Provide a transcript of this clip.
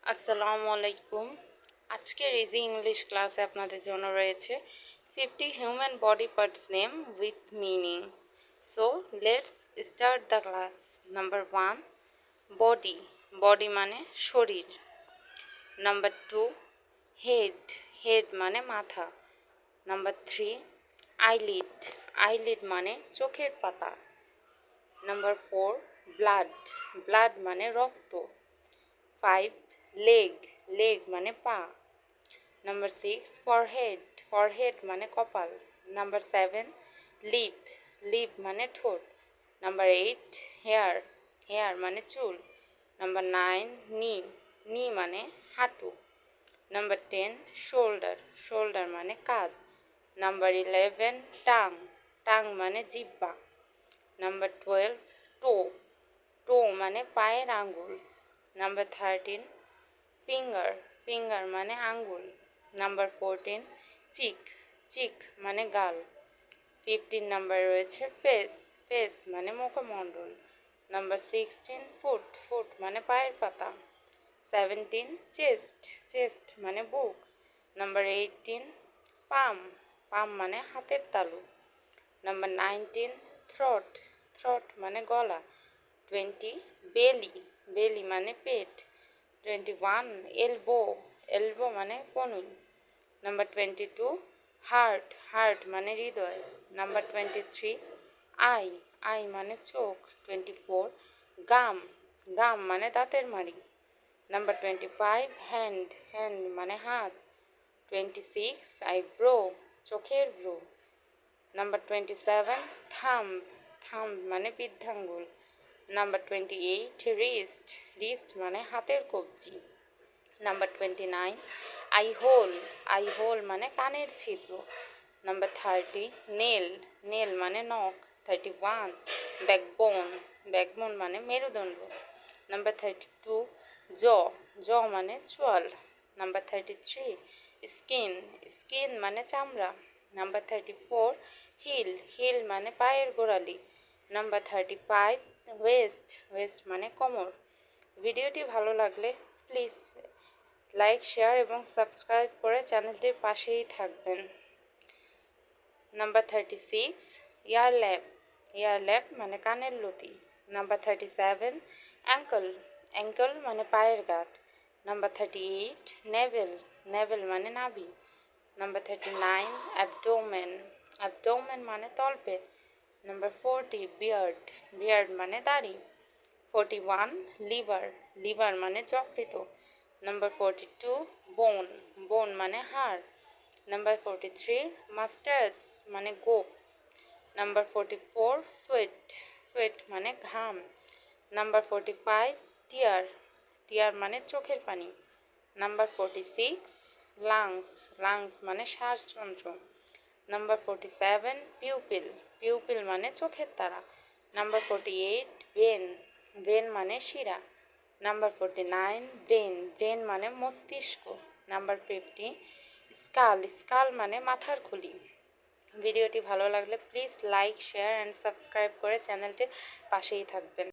আসসালামু আলাইকুম। আজকের ইজি ইংলিশ ক্লাসে আপনাদের জন্য রয়েছে 50 human body parts name with meaning. So let's start the class. Number 1, body. Body মানে শরীর। Number 2, head. হেড মানে মাথা। Number 3, eyelid. আইলিড মানে চোখের পাতা। Number 4, blood. ব্লাড মানে রক্ত। 5, লেগ। লেগ মানে পা। Number 6, forehead. ফরহেড মানে কপাল। Number 7, lip. লিপ মানে ঠোঁট। Number 8, hair. হেয়ার মানে চুল। নাম্বার 9, নি। নি মানে হাঁটু। Number 10, shoulder. শোল্ডার মানে কাঁধ। Number 11, tongue. টাং মানে জিহ্বা। নাম্বার 12, টো। টো মানে পায়ের আঙ্গুল। Number 13, finger. ফিঙ্গার মানে আঙ্গুল। নাম্বার 14, চিক। চিক মানে গাল। 15 নাম্বার রয়েছে ফেস। ফেস মানে মুখমণ্ডল। Number 16, foot. ফুট মানে পায়ের পাতা। 17, চেস্ট। চেস্ট মানে বুক। নাম্বার 18, পাম। পাম মানে হাতের তালু। Number 19, throat. থ্রোট মানে গলা। 20, বেলি। বেলি মানে পেট। 21, এলবো। এলবো মানে কনুই। Number 22, heart. হার্ট মানে হৃদয়। Number 23, I. আই মানে চোখ। 24, গাম। গাম মানে দাঁতের মাড়ি। Number 25, hand. হ্যান্ড মানে হাত। 26, আইব্রো। চোখের ব্রু। Number 27, thumb. থাম্ব মানে বৃদ্ধাঙ্গুল। Number 28, wrist. রিস্ট মানে হাতের কবজি। Number 29, ear hole. Ear hole মানে কানের ছিদ্র। Number 30, nail. নেল মানে নখ। 31, ব্যাকবোন। ব্যাকবোন মানে মেরুদণ্ড। নাম্বার 32, জ। জ মানে চোয়াল। Number 33, skin. স্কিন মানে চামড়া। Number 34, hill. হিল মানে পায়ের গোড়ালি। Number 35, West. ওয়েস্ট মানে কোমর। ভিডিওটি ভালো লাগলে প্লিজ লাইক, শেয়ার এবং সাবস্ক্রাইব করে চ্যানেলটির পাশেই থাকবেন। নাম্বার 36, ইয়ার ল্যাপ। ইয়ার ল্যাপ মানে কানের লতি। Number 37, ankle. অ্যাঙ্কল মানে পায়ের গাঁট। Number 38, naval. নেভেল মানে নাভি। Number 39, abdomen. অ্যাবডোমেন মানে তলপেট। Number 40, beard. বিয়ার্ড মানে দাড়ি। 41, লিভার। লিভার মানে যকৃৎ। নাম্বার 42, বোন। বোন মানে হাড়। নাম্বার 43, মাস্টার্স মানে গোপ। Number 44, sweat. সোয়েট মানে ঘাম। নাম্বার 45, টিয়ার। টিয়ার মানে চোখের পানি। Number 46, lungs. লাংস মানে শ্বাসযন্ত্র। Number 47, pupil. পিউপিল মানে চোখের তারা। Number 48, when. ভেন মানে শিরা। Number 49, brain. ব্রেন মানে মস্তিষ্ক। Number 50, skull. স্কাল মানে মাথার খুলি। ভিডিওটি ভালো লাগলে please like, share and subscribe করে চ্যানেলটির পাশেই থাকবেন।